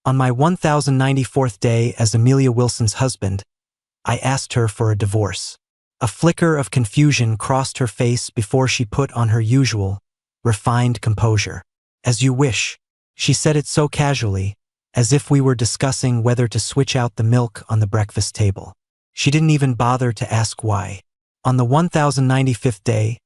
On my 1094th day as Amelia Wilson's husband, I asked her for a divorce. A flicker of confusion crossed her face before she put on her usual, refined composure. "As you wish." She said it so casually, as if we were discussing whether to switch out the milk on the breakfast table. She didn't even bother to ask why. On the 1095th day,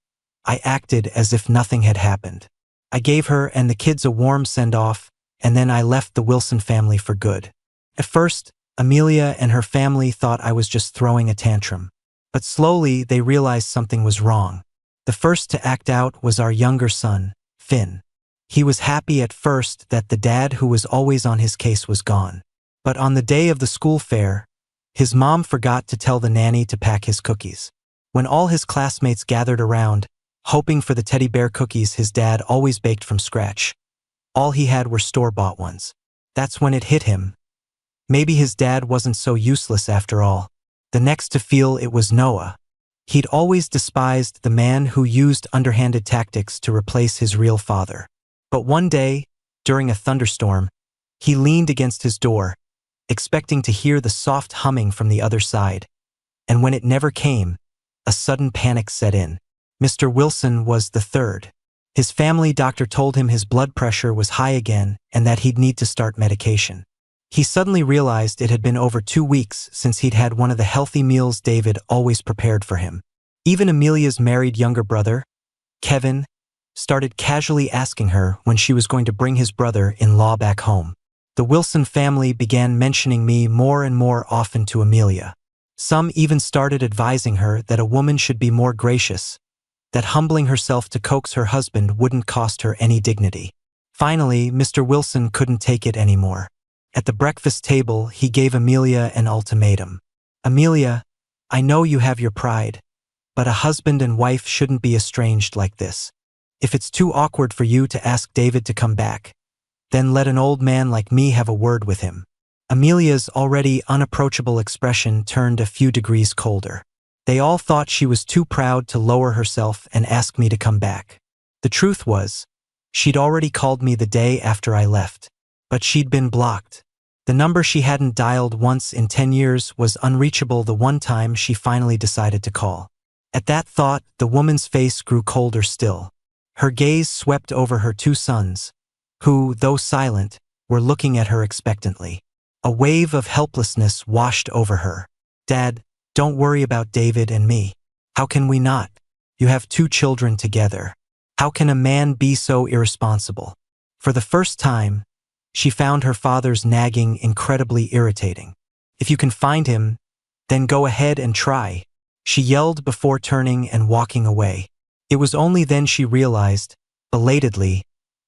I acted as if nothing had happened. I gave her and the kids a warm send-off, and then I left the Wilson family for good. At first, Amelia and her family thought I was just throwing a tantrum. But slowly they realized something was wrong. The first to act out was our younger son, Finn. He was happy at first that the dad who was always on his case was gone. But on the day of the school fair, his mom forgot to tell the nanny to pack his cookies. When all his classmates gathered around, hoping for the teddy bear cookies his dad always baked from scratch, all he had were store-bought ones. That's when it hit him. Maybe his dad wasn't so useless after all. The next to feel it was Noah. He'd always despised the man who used underhanded tactics to replace his real father. But one day, during a thunderstorm, he leaned against his door, expecting to hear the soft humming from the other side. And when it never came, a sudden panic set in. Mr. Wilson was the third. His family doctor told him his blood pressure was high again and that he'd need to start medication. He suddenly realized it had been over 2 weeks since he'd had one of the healthy meals David always prepared for him. Even Amelia's married younger brother, Kevin, started casually asking her when she was going to bring his brother-in-law back home. The Wilson family began mentioning me more and more often to Amelia. Some even started advising her that a woman should be more gracious, that humbling herself to coax her husband wouldn't cost her any dignity. Finally, Mr. Wilson couldn't take it anymore. At the breakfast table, he gave Amelia an ultimatum. "Amelia, I know you have your pride, but a husband and wife shouldn't be estranged like this. If it's too awkward for you to ask David to come back, then let an old man like me have a word with him." Amelia's already unapproachable expression turned a few degrees colder. They all thought she was too proud to lower herself and ask me to come back. The truth was, she'd already called me the day after I left, but she'd been blocked. The number she hadn't dialed once in 10 years was unreachable the one time she finally decided to call. At that thought, the woman's face grew colder still. Her gaze swept over her 2 sons, who, though silent, were looking at her expectantly. A wave of helplessness washed over her. "Dad, don't worry about David and me. How can we not? You have 2 children together. How can a man be so irresponsible?" For the first time, she found her father's nagging incredibly irritating. "If you can find him, then go ahead and try," she yelled before turning and walking away. It was only then she realized, belatedly,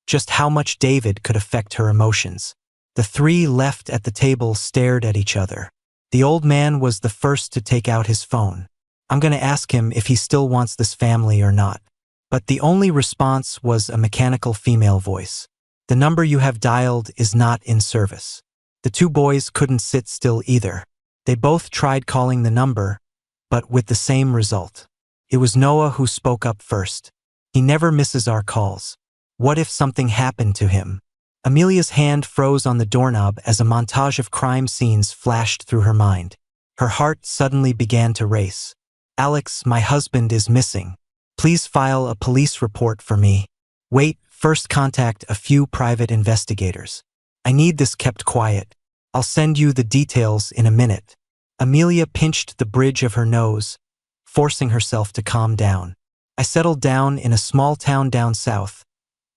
just how much David could affect her emotions. The 3 left at the table stared at each other. The old man was the first to take out his phone. "I'm going to ask him if he still wants this family or not." But the only response was a mechanical female voice. "The number you have dialed is not in service." The 2 boys couldn't sit still either. They both tried calling the number, but with the same result. It was Noah who spoke up first. "He never misses our calls. What if something happened to him?" Amelia's hand froze on the doorknob as a montage of crime scenes flashed through her mind. Her heart suddenly began to race. "Alex, my husband is missing. Please file a police report for me. Wait, first contact a few private investigators. I need this kept quiet. I'll send you the details in a minute." Amelia pinched the bridge of her nose, forcing herself to calm down. "I settled down in a small town down south,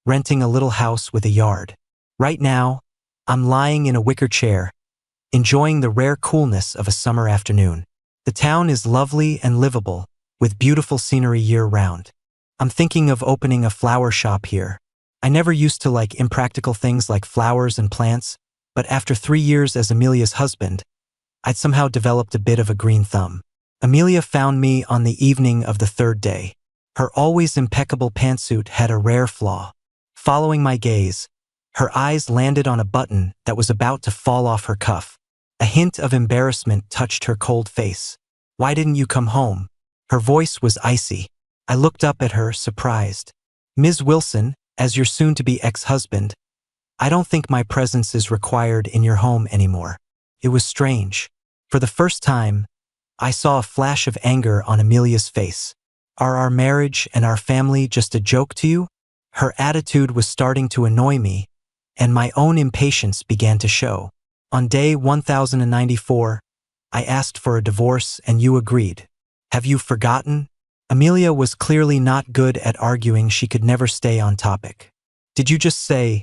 renting a little house with a yard. Right now, I'm lying in a wicker chair, enjoying the rare coolness of a summer afternoon. The town is lovely and livable, with beautiful scenery year-round. I'm thinking of opening a flower shop here. I never used to like impractical things like flowers and plants, but after 3 years as Amelia's husband, I'd somehow developed a bit of a green thumb." Amelia found me on the evening of the 3rd day. Her always impeccable pantsuit had a rare flaw. Following my gaze, her eyes landed on a button that was about to fall off her cuff. A hint of embarrassment touched her cold face. "Why didn't you come home?" Her voice was icy. I looked up at her, surprised. "Ms. Wilson, as your soon-to-be ex-husband, I don't think my presence is required in your home anymore. It was strange. For the first time, I saw a flash of anger on Amelia's face. Are our marriage and our family just a joke to you? Her attitude was starting to annoy me, and my own impatience began to show. On day 1094, I asked for a divorce and you agreed. Have you forgotten? Amelia was clearly not good at arguing. She could never stay on topic. Did you just say,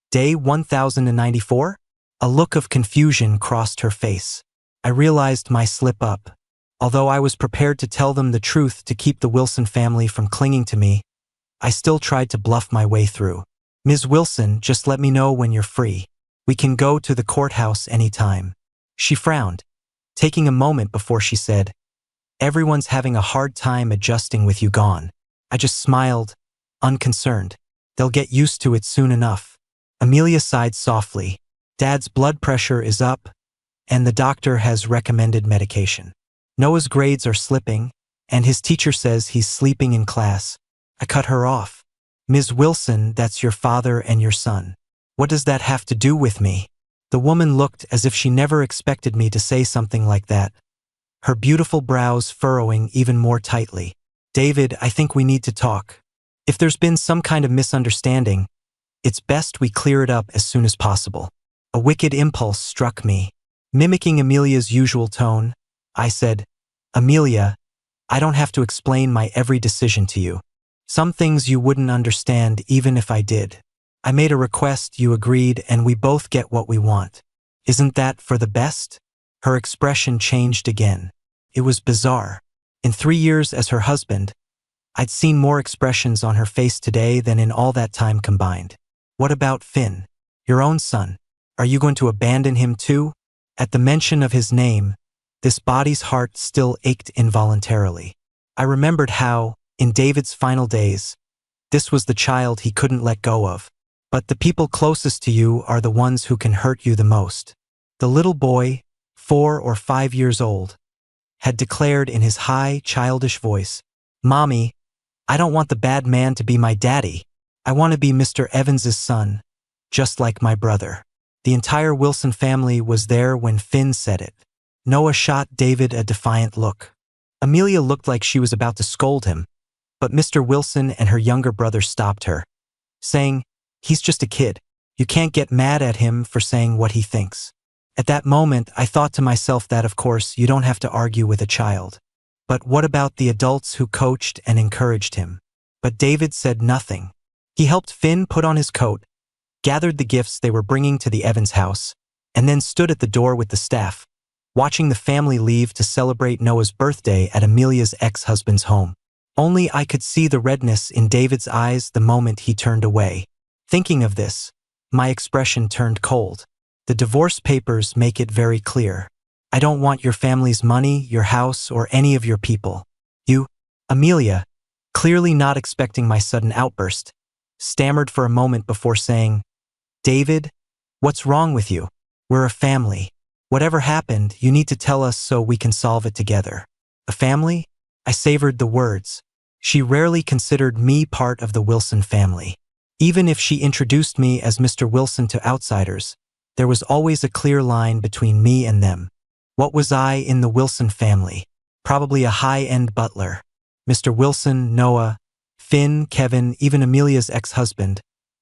day 1094? A look of confusion crossed her face. I realized my slip-up. Although I was prepared to tell them the truth to keep the Wilson family from clinging to me, I still tried to bluff my way through. Ms. Wilson, just let me know when you're free. We can go to the courthouse anytime. She frowned, taking a moment before she said, everyone's having a hard time adjusting with you gone. I just smiled, unconcerned. They'll get used to it soon enough. Amelia sighed softly. Dad's blood pressure is up, and the doctor has recommended medication. Noah's grades are slipping, and his teacher says he's sleeping in class. I cut her off. Ms. Wilson, that's your father and your son. What does that have to do with me? The woman looked as if she never expected me to say something like that, her beautiful brows furrowing even more tightly. David, I think we need to talk. If there's been some kind of misunderstanding, it's best we clear it up as soon as possible. A wicked impulse struck me. Mimicking Amelia's usual tone, I said, Amelia, I don't have to explain my every decision to you. Some things you wouldn't understand even if I did. I made a request, you agreed, and we both get what we want. Isn't that for the best? Her expression changed again. It was bizarre. In 3 years as her husband, I'd seen more expressions on her face today than in all that time combined. What about Finn? Your own son? Are you going to abandon him too? At the mention of his name, this body's heart still ached involuntarily. I remembered how, in David's final days, this was the child he couldn't let go of. But the people closest to you are the ones who can hurt you the most. The little boy, 4 or 5 years old, had declared in his high, childish voice, Mommy, I don't want the bad man to be my daddy. I want to be Mr. Evans's son, just like my brother. The entire Wilson family was there when Finn said it. Noah shot David a defiant look. Amelia looked like she was about to scold him, but Mr. Wilson and her younger brother stopped her, saying, he's just a kid. You can't get mad at him for saying what he thinks. At that moment, I thought to myself that, of course, you don't have to argue with a child. But what about the adults who coached and encouraged him? But David said nothing. He helped Finn put on his coat, gathered the gifts they were bringing to the Evans house, and then stood at the door with the staff, watching the family leave to celebrate Noah's birthday at Amelia's ex-husband's home. Only I could see the redness in David's eyes the moment he turned away. Thinking of this, my expression turned cold. The divorce papers make it very clear. I don't want your family's money, your house, or any of your people. You, Amelia, clearly not expecting my sudden outburst, stammered for a moment before saying, David, what's wrong with you? We're a family. Whatever happened, you need to tell us so we can solve it together. A family? I savored the words. She rarely considered me part of the Wilson family. Even if she introduced me as Mr. Wilson to outsiders, there was always a clear line between me and them. What was I in the Wilson family? Probably a high-end butler. Mr. Wilson, Noah, Finn, Kevin, even Amelia's ex-husband,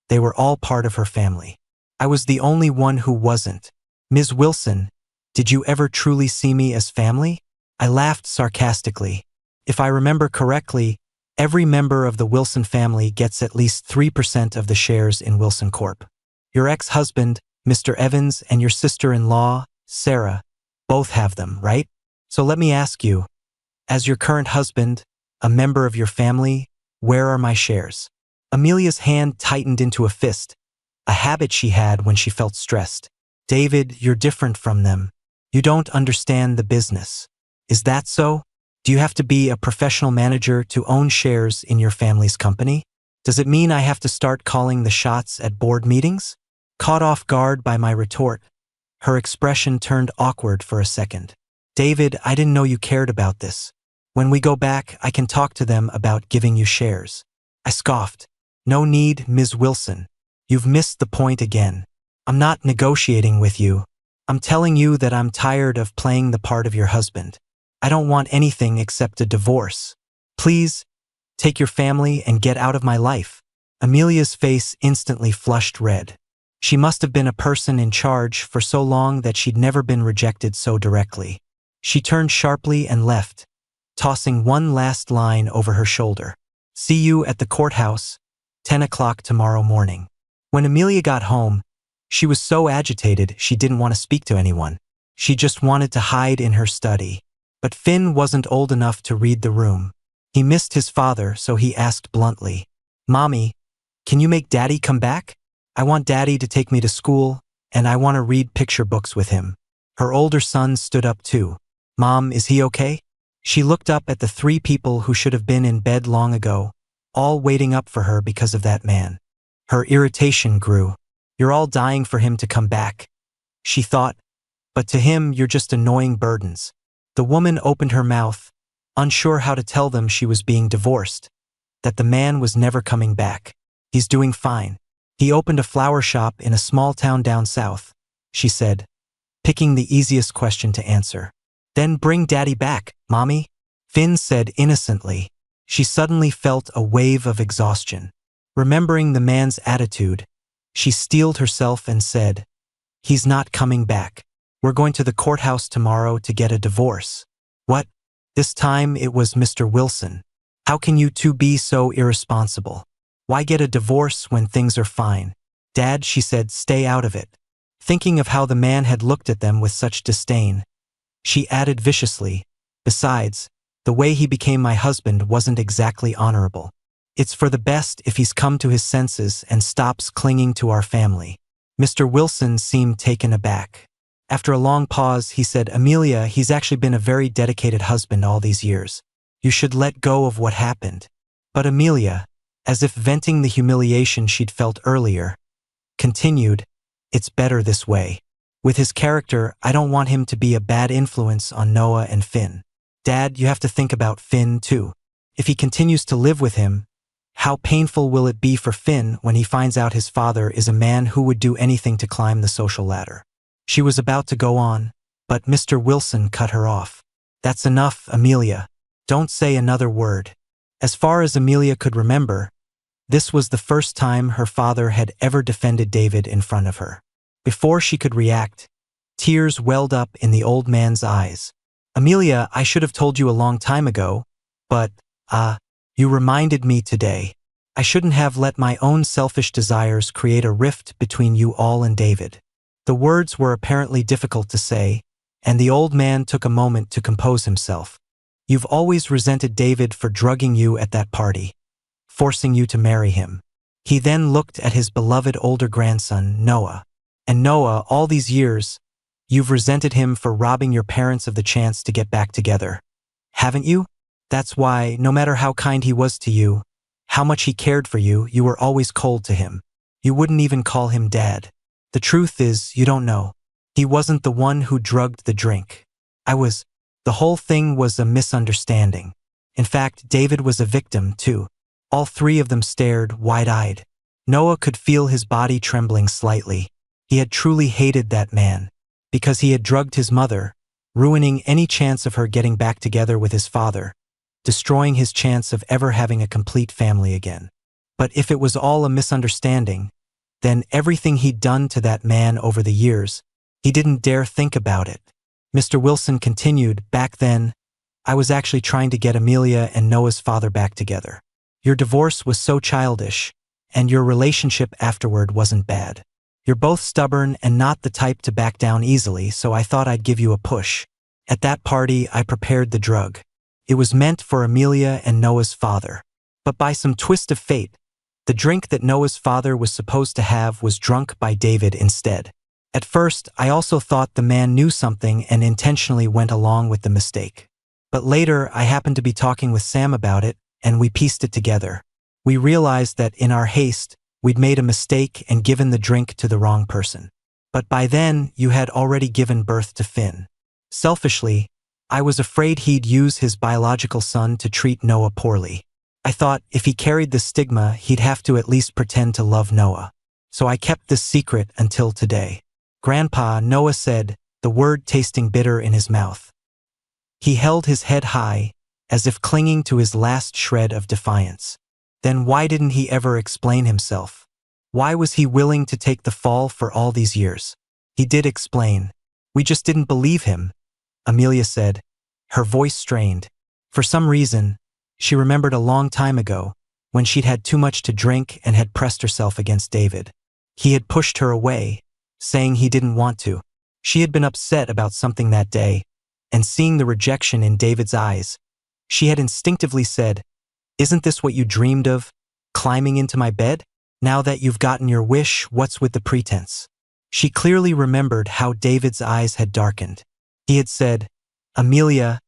they were all part of her family. I was the only one who wasn't. Ms. Wilson, did you ever truly see me as family? I laughed sarcastically. If I remember correctly, every member of the Wilson family gets at least 3% of the shares in Wilson Corp. Your ex-husband, Mr. Evans, and your sister-in-law, Sarah, both have them, right? So let me ask you, as your current husband, a member of your family, where are my shares? Amelia's hand tightened into a fist, a habit she had when she felt stressed. David, you're different from them. You don't understand the business. Is that so? Do you have to be a professional manager to own shares in your family's company? Does it mean I have to start calling the shots at board meetings? Caught off guard by my retort, her expression turned awkward for a second. David, I didn't know you cared about this. When we go back, I can talk to them about giving you shares. I scoffed. No need, Ms. Wilson. You've missed the point again. I'm not negotiating with you. I'm telling you that I'm tired of playing the part of your husband. I don't want anything except a divorce. Please, take your family and get out of my life." Amelia's face instantly flushed red. She must have been a person in charge for so long that she'd never been rejected so directly. She turned sharply and left, tossing one last line over her shoulder. "See you at the courthouse, 10 o'clock tomorrow morning." When Amelia got home, she was so agitated she didn't want to speak to anyone. She just wanted to hide in her study. But Finn wasn't old enough to read the room. He missed his father, so he asked bluntly, "Mommy, can you make Daddy come back? I want Daddy to take me to school, and I want to read picture books with him." Her older son stood up too. "Mom, is he okay?" She looked up at the three people who should have been in bed long ago, all waiting up for her because of that man. Her irritation grew. "You're all dying for him to come back," she thought, "but to him you're just annoying burdens." The woman opened her mouth, unsure how to tell them she was being divorced, that the man was never coming back. "He's doing fine. He opened a flower shop in a small town down south," she said, picking the easiest question to answer. "Then bring Daddy back, Mommy," Finn said innocently. She suddenly felt a wave of exhaustion. Remembering the man's attitude, she steeled herself and said, "He's not coming back. We're going to the courthouse tomorrow to get a divorce." "What?" This time it was Mr. Wilson. "How can you two be so irresponsible? Why get a divorce when things are fine?" "Dad," she said, "stay out of it." Thinking of how the man had looked at them with such disdain, she added viciously, "Besides, the way he became my husband wasn't exactly honorable. It's for the best if he's come to his senses and stops clinging to our family." Mr. Wilson seemed taken aback. After a long pause, he said, "Amelia, he's actually been a very dedicated husband all these years. You should let go of what happened." But Amelia, as if venting the humiliation she'd felt earlier, continued, "It's better this way. With his character, I don't want him to be a bad influence on Noah and Finn. Dad, you have to think about Finn too. If he continues to live with him, how painful will it be for Finn when he finds out his father is a man who would do anything to climb the social ladder?" She was about to go on, but Mr. Wilson cut her off. "That's enough, Amelia. Don't say another word." As far as Amelia could remember, this was the first time her father had ever defended David in front of her. Before she could react, tears welled up in the old man's eyes. "Amelia, I should have told you a long time ago, but, you reminded me today. I shouldn't have let my own selfish desires create a rift between you all and David." The words were apparently difficult to say, and the old man took a moment to compose himself. "You've always resented David for drugging you at that party, forcing you to marry him." He then looked at his beloved older grandson, Noah. "And Noah, all these years, you've resented him for robbing your parents of the chance to get back together, haven't you? That's why, no matter how kind he was to you, how much he cared for you, you were always cold to him. You wouldn't even call him Dad. The truth is, you don't know. He wasn't the one who drugged the drink. The whole thing was a misunderstanding. In fact, David was a victim, too." All three of them stared, wide-eyed. Noah could feel his body trembling slightly. He had truly hated that man, because he had drugged his mother, ruining any chance of her getting back together with his father, destroying his chance of ever having a complete family again. But if it was all a misunderstanding, then everything he'd done to that man over the years, he didn't dare think about it. Mr. Wilson continued, "Back then, I was actually trying to get Amelia and Noah's father back together. Your divorce was so childish, and your relationship afterward wasn't bad. You're both stubborn and not the type to back down easily, so I thought I'd give you a push. At that party, I prepared the drug. It was meant for Amelia and Noah's father. But by some twist of fate, the drink that Noah's father was supposed to have was drunk by David instead. At first, I also thought the man knew something and intentionally went along with the mistake. But later, I happened to be talking with Sam about it, and we pieced it together. We realized that in our haste, we'd made a mistake and given the drink to the wrong person. But by then, you had already given birth to Finn. Selfishly, I was afraid he'd use his biological son to treat Noah poorly. I thought if he carried the stigma, he'd have to at least pretend to love Noah. So I kept this secret until today. Grandpa, Noah said, the word tasting bitter in his mouth. He held his head high, as if clinging to his last shred of defiance. Then why didn't he ever explain himself? Why was he willing to take the fall for all these years? He did explain. We just didn't believe him, Amelia said, her voice strained. For some reason, she remembered a long time ago, when she'd had too much to drink and had pressed herself against David. He had pushed her away, saying he didn't want to. She had been upset about something that day, and seeing the rejection in David's eyes, she had instinctively said, "Isn't this what you dreamed of, climbing into my bed? Now that you've gotten your wish, what's with the pretense?" She clearly remembered how David's eyes had darkened. He had said, "Amelia,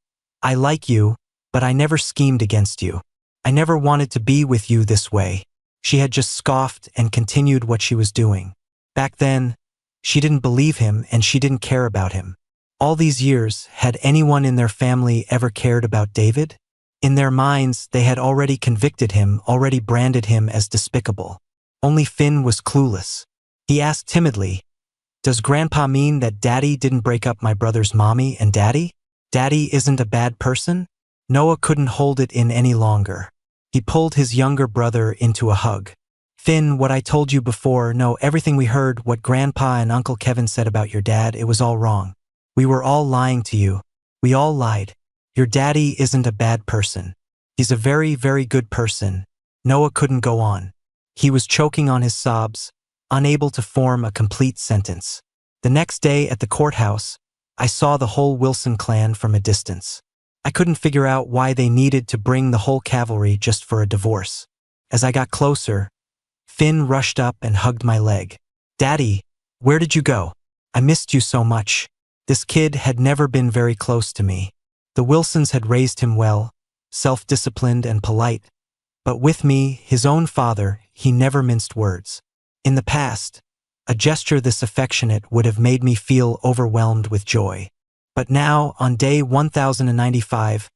I like you, but I never schemed against you. I never wanted to be with you this way." She had just scoffed and continued what she was doing. Back then, she didn't believe him and she didn't care about him. All these years, had anyone in their family ever cared about David? In their minds, they had already convicted him, already branded him as despicable. Only Finn was clueless. He asked timidly, "Does Grandpa mean that Daddy didn't break up my brother's mommy and Daddy? Daddy isn't a bad person?" Noah couldn't hold it in any longer. He pulled his younger brother into a hug. "Finn, what I told you before, no, everything we heard, what Grandpa and Uncle Kevin said about your dad, it was all wrong. We were all lying to you. We all lied. Your daddy isn't a bad person. He's a very, very good person." Noah couldn't go on. He was choking on his sobs, unable to form a complete sentence. The next day at the courthouse, I saw the whole Wilson clan from a distance. I couldn't figure out why they needed to bring the whole cavalry just for a divorce. As I got closer, Finn rushed up and hugged my leg. "Daddy, where did you go? I missed you so much." This kid had never been very close to me. The Wilsons had raised him well, self-disciplined and polite, but with me, his own father, he never minced words. In the past, a gesture this affectionate would have made me feel overwhelmed with joy. But now, on day 1095,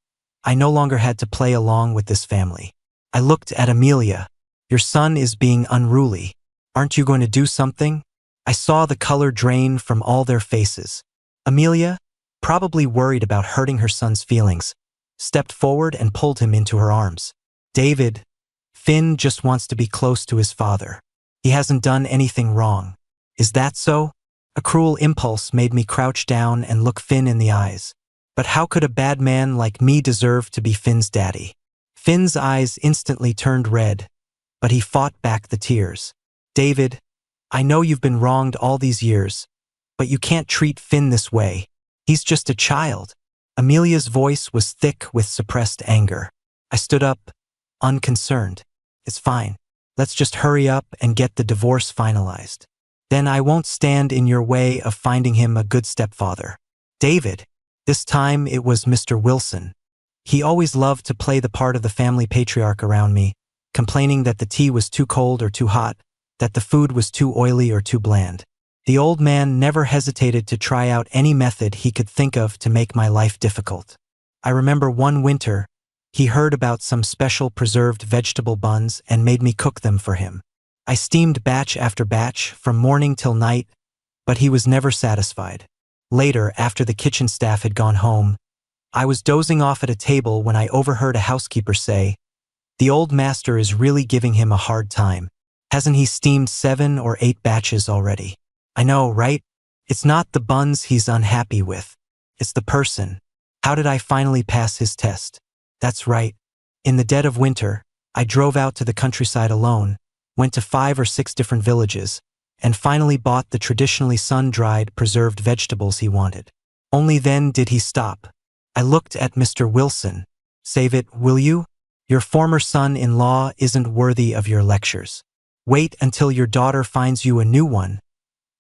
I no longer had to play along with this family. I looked at Amelia. "Your son is being unruly. Aren't you going to do something?" I saw the color drain from all their faces. Amelia, probably worried about hurting her son's feelings, stepped forward and pulled him into her arms. "David, Finn just wants to be close to his father. He hasn't done anything wrong. Is that so?" A cruel impulse made me crouch down and look Finn in the eyes. But how could a bad man like me deserve to be Finn's daddy? Finn's eyes instantly turned red, but he fought back the tears. "David, I know you've been wronged all these years, but you can't treat Finn this way. He's just a child." Amelia's voice was thick with suppressed anger. I stood up, unconcerned. "It's fine. Let's just hurry up and get the divorce finalized. Then I won't stand in your way of finding him a good stepfather." "David." This time it was Mr. Wilson. He always loved to play the part of the family patriarch around me, complaining that the tea was too cold or too hot, that the food was too oily or too bland. The old man never hesitated to try out any method he could think of to make my life difficult. I remember one winter, he heard about some special preserved vegetable buns and made me cook them for him. I steamed batch after batch from morning till night, but he was never satisfied. Later, after the kitchen staff had gone home, I was dozing off at a table when I overheard a housekeeper say, "The old master is really giving him a hard time. Hasn't he steamed 7 or 8 batches already?" I know, right? It's not the buns he's unhappy with. It's the person. How did I finally pass his test? That's right. In the dead of winter, I drove out to the countryside alone, went to 5 or 6 different villages, and finally bought the traditionally sun-dried, preserved vegetables he wanted. Only then did he stop. I looked at Mr. Wilson. "Save it, will you? Your former son-in-law isn't worthy of your lectures. Wait until your daughter finds you a new one.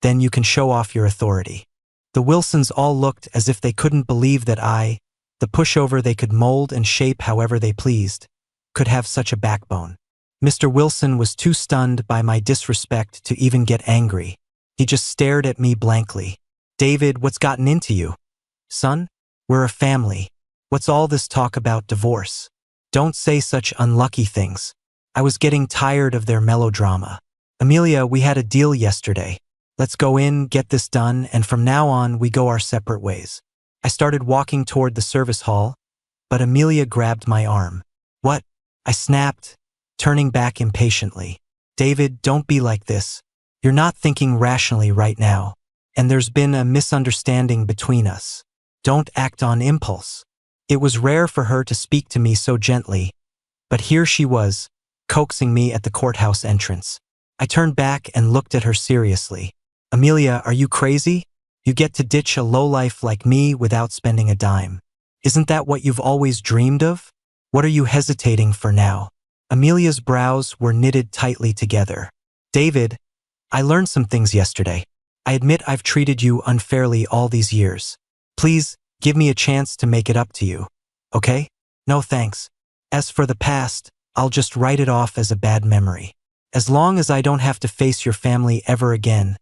Then you can show off your authority." The Wilsons all looked as if they couldn't believe that I, the pushover they could mold and shape however they pleased, could have such a backbone. Mr. Wilson was too stunned by my disrespect to even get angry. He just stared at me blankly. "David, what's gotten into you? Son, we're a family. What's all this talk about divorce? Don't say such unlucky things." I was getting tired of their melodrama. Amelia, we had a deal yesterday. Let's go in, get this done, and from now on, we go our separate ways. I started walking toward the service hall, but Amelia grabbed my arm. What? I snapped, turning back impatiently. David, don't be like this. You're not thinking rationally right now, and there's been a misunderstanding between us. Don't act on impulse. It was rare for her to speak to me so gently, but here she was, coaxing me at the courthouse entrance. I turned back and looked at her seriously. Amelia, are you crazy? You get to ditch a lowlife like me without spending a dime. Isn't that what you've always dreamed of? What are you hesitating for now? Amelia's brows were knitted tightly together. David, I learned some things yesterday. I admit I've treated you unfairly all these years. Please, give me a chance to make it up to you. Okay? No thanks. As for the past, I'll just write it off as a bad memory. As long as I don't have to face your family ever again,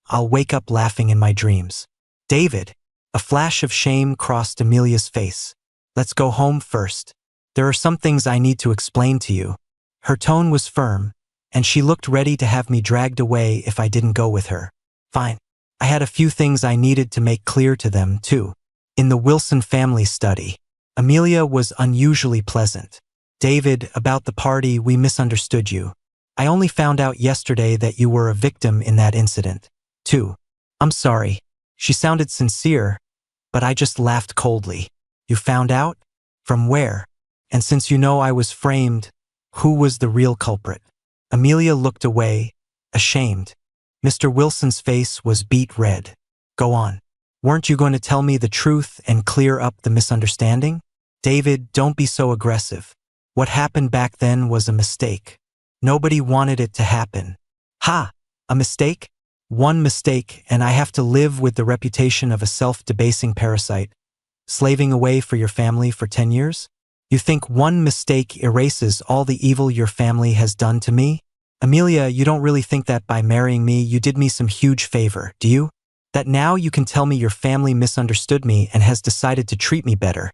I'll wake up laughing in my dreams. David, a flash of shame crossed Amelia's face. Let's go home first. There are some things I need to explain to you. Her tone was firm, and she looked ready to have me dragged away if I didn't go with her. Fine. I had a few things I needed to make clear to them, too. In the Wilson family study, Amelia was unusually pleasant. David, about the party, we misunderstood you. I only found out yesterday that you were a victim in that incident, too. I'm sorry. She sounded sincere, but I just laughed coldly. You found out? From where? And since you know I was framed, who was the real culprit? Amelia looked away, ashamed. Mr. Wilson's face was beet red. Go on. Weren't you going to tell me the truth and clear up the misunderstanding? David, don't be so aggressive. What happened back then was a mistake. Nobody wanted it to happen. Ha! A mistake? One mistake, and I have to live with the reputation of a self-debasing parasite, slaving away for your family for 10 years? You think one mistake erases all the evil your family has done to me? Amelia, you don't really think that by marrying me you did me some huge favor, do you? That now you can tell me your family misunderstood me and has decided to treat me better,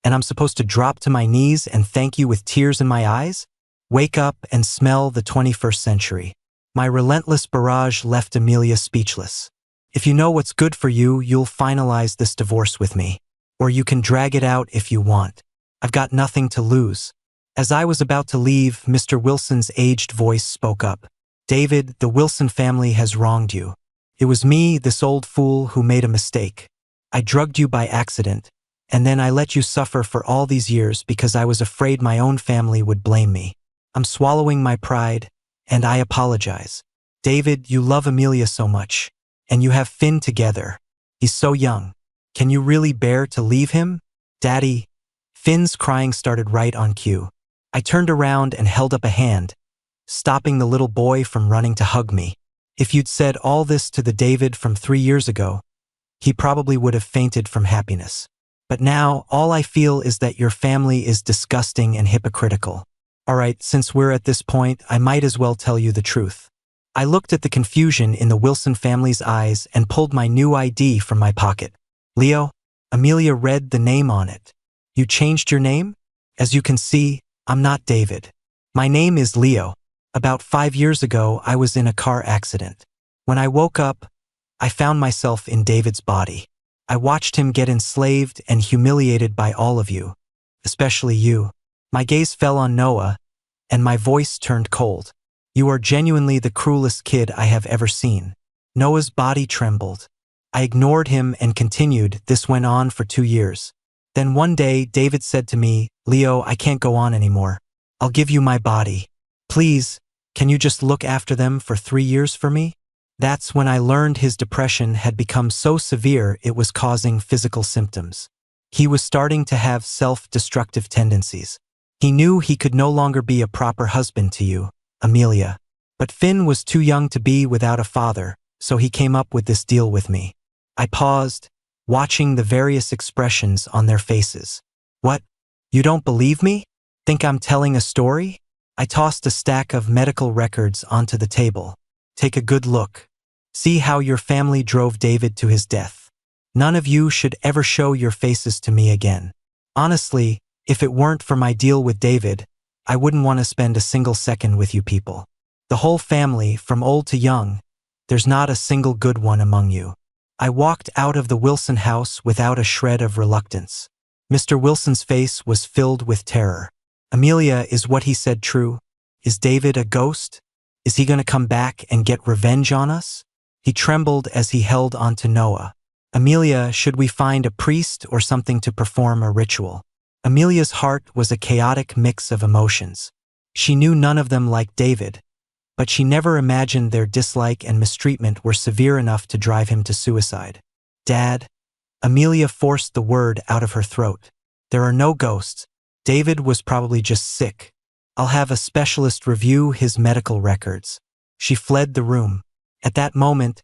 and I'm supposed to drop to my knees and thank you with tears in my eyes? Wake up and smell the 21st century. My relentless barrage left Amelia speechless. If you know what's good for you, you'll finalize this divorce with me. Or you can drag it out if you want. I've got nothing to lose. As I was about to leave, Mr. Wilson's aged voice spoke up. David, the Wilson family has wronged you. It was me, this old fool, who made a mistake. I drugged you by accident, and then I let you suffer for all these years because I was afraid my own family would blame me. I'm swallowing my pride, and I apologize. David, you love Amelia so much, and you have Finn together. He's so young. Can you really bear to leave him? Daddy, Finn's crying started right on cue. I turned around and held up a hand, stopping the little boy from running to hug me. If you'd said all this to the David from 3 years ago, he probably would have fainted from happiness. But now, all I feel is that your family is disgusting and hypocritical. All right, since we're at this point, I might as well tell you the truth. I looked at the confusion in the Wilson family's eyes and pulled my new ID from my pocket. Leo? Amelia read the name on it. You changed your name? As you can see, I'm not David. My name is Leo. About 5 years ago, I was in a car accident. When I woke up, I found myself in David's body. I watched him get enslaved and humiliated by all of you, especially you. My gaze fell on Noah, and my voice turned cold. You are genuinely the cruelest kid I have ever seen. Noah's body trembled. I ignored him and continued. This went on for 2 years. Then one day, David said to me, Leo, I can't go on anymore. I'll give you my body. Please, can you just look after them for 3 years for me? That's when I learned his depression had become so severe it was causing physical symptoms. He was starting to have self-destructive tendencies. He knew he could no longer be a proper husband to you, Amelia. But Finn was too young to be without a father, so he came up with this deal with me. I paused, watching the various expressions on their faces. What? You don't believe me? Think I'm telling a story? I tossed a stack of medical records onto the table. Take a good look. See how your family drove David to his death. None of you should ever show your faces to me again. Honestly, if it weren't for my deal with David, I wouldn't want to spend a single second with you people. The whole family, from old to young. There's not a single good one among you. I walked out of the Wilson house without a shred of reluctance. Mr. Wilson's face was filled with terror. Amelia, is what he said true? Is David a ghost? Is he going to come back and get revenge on us? He trembled as he held onto Noah. Amelia, should we find a priest or something to perform a ritual? Amelia's heart was a chaotic mix of emotions. She knew none of them liked David, but she never imagined their dislike and mistreatment were severe enough to drive him to suicide. Dad? Amelia forced the word out of her throat. There are no ghosts. David was probably just sick. I'll have a specialist review his medical records. She fled the room. At that moment,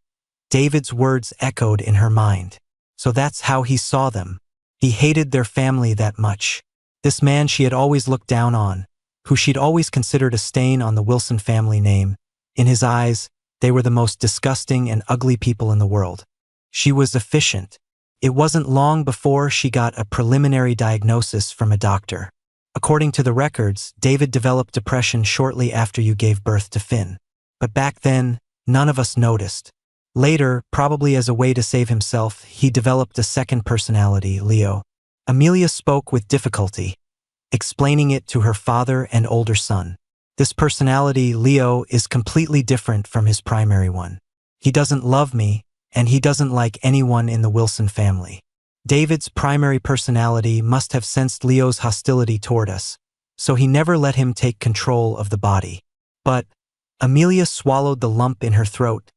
David's words echoed in her mind. So that's how he saw them. He hated their family that much. This man she had always looked down on, who she'd always considered a stain on the Wilson family name. In his eyes, they were the most disgusting and ugly people in the world. She was efficient. It wasn't long before she got a preliminary diagnosis from a doctor. According to the records, David developed depression shortly after you gave birth to Finn. But back then, none of us noticed. Later, probably as a way to save himself, he developed a second personality, Leo. Amelia spoke with difficulty, explaining it to her father and older son. This personality, Leo, is completely different from his primary one. He doesn't love me, and he doesn't like anyone in the Wilson family. David's primary personality must have sensed Leo's hostility toward us, so he never let him take control of the body. But Amelia swallowed the lump in her throat,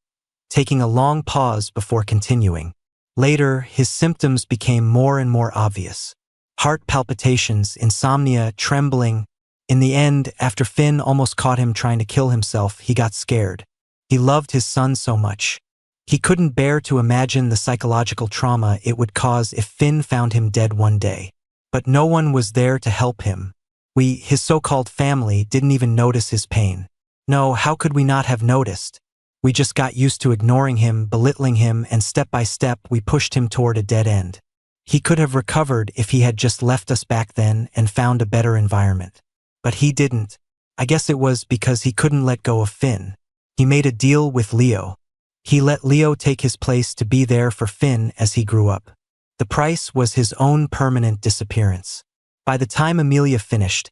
taking a long pause before continuing. Later, his symptoms became more and more obvious. Heart palpitations, insomnia, trembling. In the end, after Finn almost caught him trying to kill himself, he got scared. He loved his son so much. He couldn't bear to imagine the psychological trauma it would cause if Finn found him dead one day. But no one was there to help him. We, his so-called family, didn't even notice his pain. No, how could we not have noticed? We just got used to ignoring him, belittling him, and step by step we pushed him toward a dead end. He could have recovered if he had just left us back then and found a better environment. But he didn't. I guess it was because he couldn't let go of Finn. He made a deal with Leo. He let Leo take his place to be there for Finn as he grew up. The price was his own permanent disappearance. By the time Amelia finished,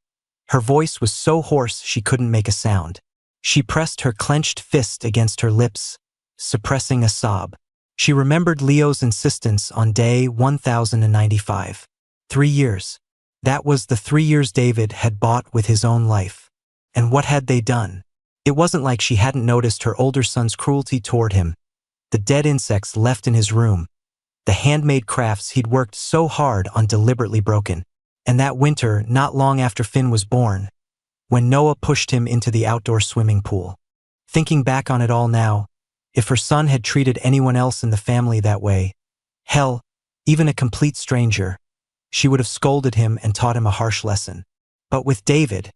her voice was so hoarse she couldn't make a sound. She pressed her clenched fist against her lips, suppressing a sob. She remembered Leo's insistence on day 1095. 3 years. That was the 3 years David had bought with his own life. And what had they done? It wasn't like she hadn't noticed her older son's cruelty toward him. The dead insects left in his room. The handmade crafts he'd worked so hard on deliberately broken. And that winter, not long after Finn was born, when Noah pushed him into the outdoor swimming pool. Thinking back on it all now, if her son had treated anyone else in the family that way, hell, even a complete stranger, she would have scolded him and taught him a harsh lesson. But with David,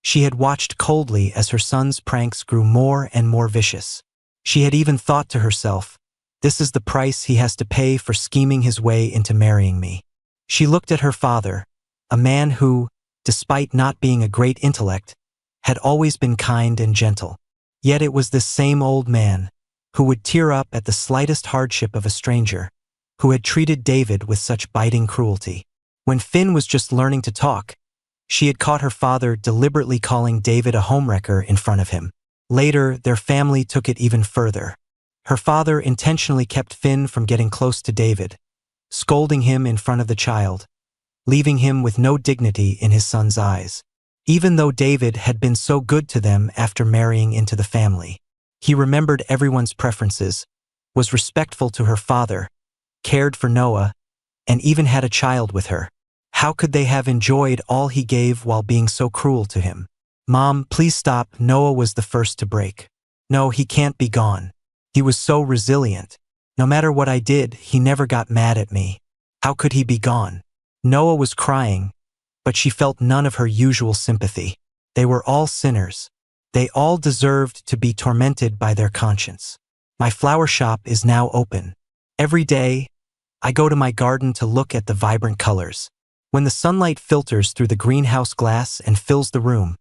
she had watched coldly as her son's pranks grew more and more vicious. She had even thought to herself, this is the price he has to pay for scheming his way into marrying me. She looked at her father, a man who, despite not being a great intellect, had always been kind and gentle. Yet it was this same old man, who would tear up at the slightest hardship of a stranger, who had treated David with such biting cruelty. When Finn was just learning to talk, she had caught her father deliberately calling David a homewrecker in front of him. Later, their family took it even further. Her father intentionally kept Finn from getting close to David, scolding him in front of the child, leaving him with no dignity in his son's eyes. Even though David had been so good to them after marrying into the family, he remembered everyone's preferences, was respectful to her father, cared for Noah, and even had a child with her. How could they have enjoyed all he gave while being so cruel to him? Mom, please stop. Noah was the first to break. No, he can't be gone. He was so resilient. No matter what I did, he never got mad at me. How could he be gone? Noah was crying, but she felt none of her usual sympathy. They were all sinners. They all deserved to be tormented by their conscience. My flower shop is now open. Every day, I go to my garden to look at the vibrant colors. When the sunlight filters through the greenhouse glass and fills the room,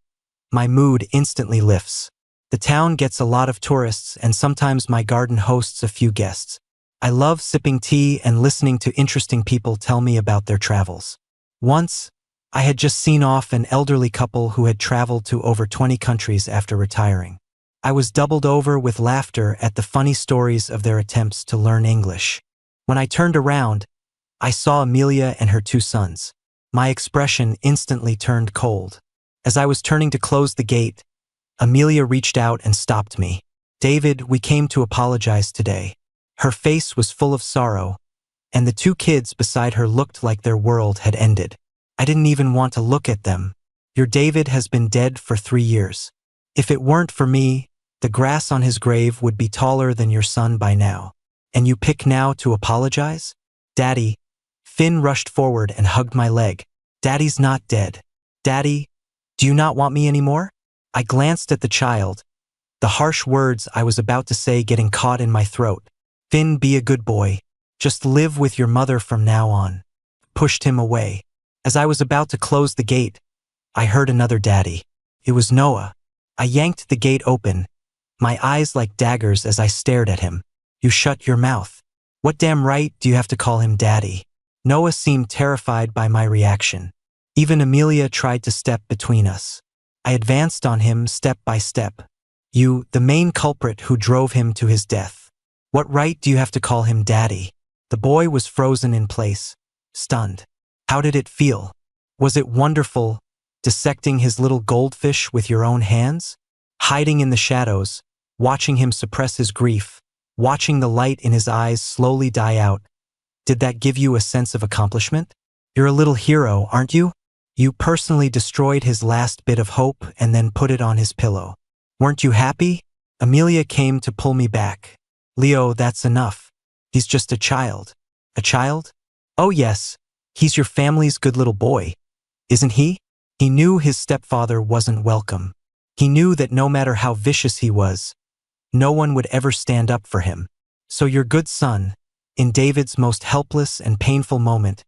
my mood instantly lifts. The town gets a lot of tourists and sometimes my garden hosts a few guests. I love sipping tea and listening to interesting people tell me about their travels. Once, I had just seen off an elderly couple who had traveled to over 20 countries after retiring. I was doubled over with laughter at the funny stories of their attempts to learn English. When I turned around, I saw Amelia and her two sons. My expression instantly turned cold. As I was turning to close the gate, Amelia reached out and stopped me. "David, we came to apologize today." Her face was full of sorrow, and the two kids beside her looked like their world had ended. I didn't even want to look at them. "Your David has been dead for 3 years. If it weren't for me, the grass on his grave would be taller than your son by now. And you pick now to apologize?" "Daddy," Finn rushed forward and hugged my leg. "Daddy's not dead. Daddy, do you not want me anymore?" I glanced at the child, the harsh words I was about to say getting caught in my throat. "Finn, be a good boy. Just live with your mother from now on." Pushed him away. As I was about to close the gate, I heard another daddy. It was Noah. I yanked the gate open, my eyes like daggers as I stared at him. "You shut your mouth. What damn right do you have to call him daddy?" Noah seemed terrified by my reaction. Even Amelia tried to step between us. I advanced on him step by step. "You, the main culprit who drove him to his death. What right do you have to call him daddy?" The boy was frozen in place, stunned. How did it feel? Was it wonderful, dissecting his little goldfish with your own hands? Hiding in the shadows, watching him suppress his grief, watching the light in his eyes slowly die out. Did that give you a sense of accomplishment? You're a little hero, aren't you? You personally destroyed his last bit of hope and then put it on his pillow. Weren't you happy? Amelia came to pull me back. "Leo, that's enough. He's just a child." "A child?" "Oh yes, he's your family's good little boy, isn't he?" He knew his stepfather wasn't welcome. He knew that no matter how vicious he was, no one would ever stand up for him. So your good son, in David's most helpless and painful moment,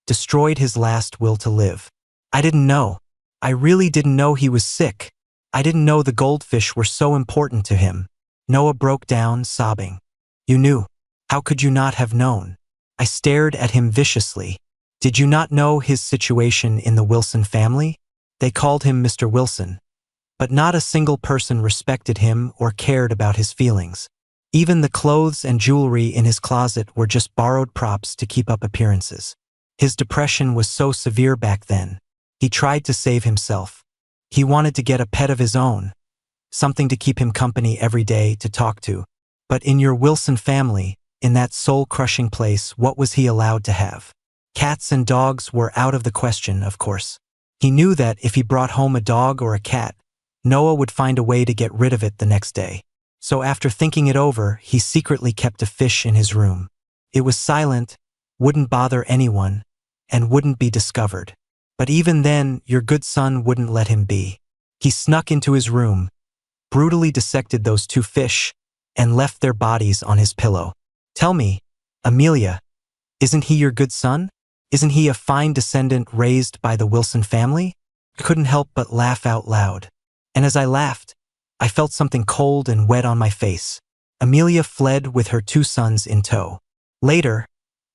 destroyed his last will to live. I didn't know. I really didn't know he was sick. I didn't know the goldfish were so important to him. Noah broke down, sobbing. "You knew. How could you not have known?" I stared at him viciously. "Did you not know his situation in the Wilson family? They called him Mr. Wilson. But not a single person respected him or cared about his feelings. Even the clothes and jewelry in his closet were just borrowed props to keep up appearances. His depression was so severe back then. He tried to save himself. He wanted to get a pet of his own, something to keep him company every day, to talk to. But in your Wilson family, in that soul-crushing place, what was he allowed to have? Cats and dogs were out of the question, of course. He knew that if he brought home a dog or a cat, Noah would find a way to get rid of it the next day. So after thinking it over, he secretly kept a fish in his room. It was silent, wouldn't bother anyone, and wouldn't be discovered. But even then, your good son wouldn't let him be. He snuck into his room, brutally dissected those two fish, and left their bodies on his pillow. Tell me, Amelia, isn't he your good son? Isn't he a fine descendant raised by the Wilson family? I couldn't help but laugh out loud. And as I laughed, I felt something cold and wet on my face. Amelia fled with her two sons in tow. Later,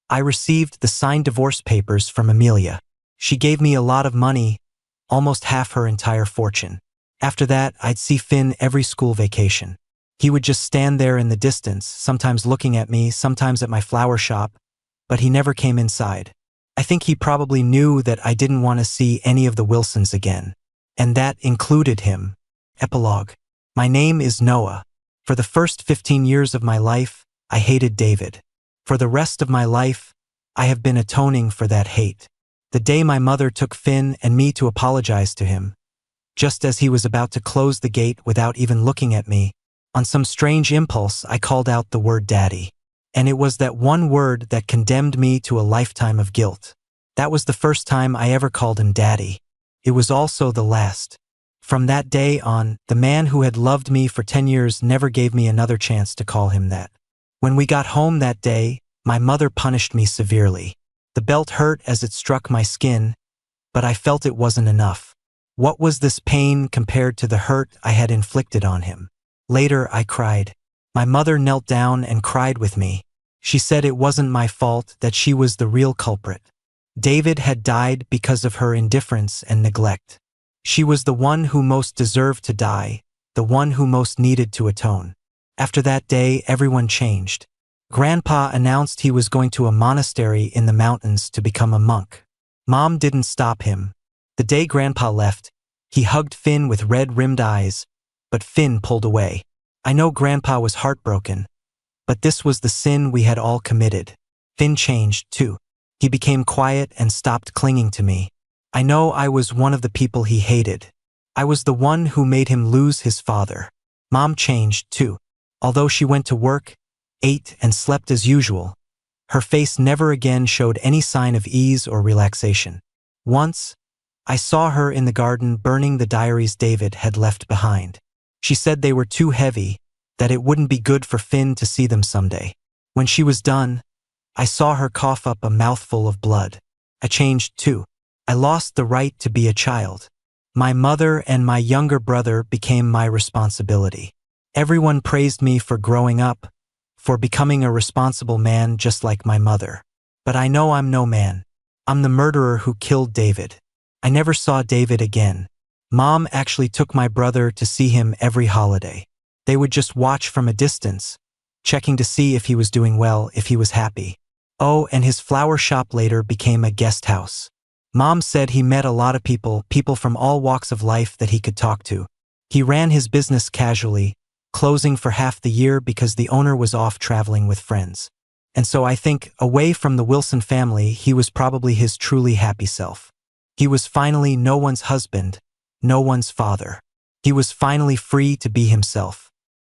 I received the signed divorce papers from Amelia. She gave me a lot of money, almost half her entire fortune. After that, I'd see Finn every school vacation. He would just stand there in the distance, sometimes looking at me, sometimes at my flower shop, but he never came inside. I think he probably knew that I didn't want to see any of the Wilsons again. And that included him. Epilogue. My name is Noah. For the first 15 years of my life, I hated David. For the rest of my life, I have been atoning for that hate. The day my mother took Finn and me to apologize to him, just as he was about to close the gate without even looking at me, on some strange impulse I called out the word daddy. And it was that one word that condemned me to a lifetime of guilt. That was the first time I ever called him daddy. It was also the last. From that day on, the man who had loved me for 10 years never gave me another chance to call him that. When we got home that day, my mother punished me severely. The belt hurt as it struck my skin, but I felt it wasn't enough. What was this pain compared to the hurt I had inflicted on him? Later, I cried. My mother knelt down and cried with me. She said it wasn't my fault, that she was the real culprit. David had died because of her indifference and neglect. She was the one who most deserved to die, the one who most needed to atone. After that day, everyone changed. Grandpa announced he was going to a monastery in the mountains to become a monk. Mom didn't stop him. The day Grandpa left, he hugged Finn with red-rimmed eyes, but Finn pulled away. I know Grandpa was heartbroken, but this was the sin we had all committed. Finn changed, too. He became quiet and stopped clinging to me. I know I was one of the people he hated. I was the one who made him lose his father. Mom changed, too. Although she went to work, ate, and slept as usual, her face never again showed any sign of ease or relaxation. Once, I saw her in the garden burning the diaries David had left behind. She said they were too heavy, that it wouldn't be good for Finn to see them someday. When she was done, I saw her cough up a mouthful of blood. I changed too. I lost the right to be a child. My mother and my younger brother became my responsibility. Everyone praised me for growing up, for becoming a responsible man just like my mother. But I know I'm no man. I'm the murderer who killed David. I never saw David again. Mom actually took my brother to see him every holiday. They would just watch from a distance, checking to see if he was doing well, if he was happy. Oh, and his flower shop later became a guest house. Mom said he met a lot of people from all walks of life that he could talk to. He ran his business casually, closing for half the year because the owner was off traveling with friends. And so I think, away from the Wilson family, he was probably his truly happy self. He was finally no one's husband, no one's father. He was finally free to be himself.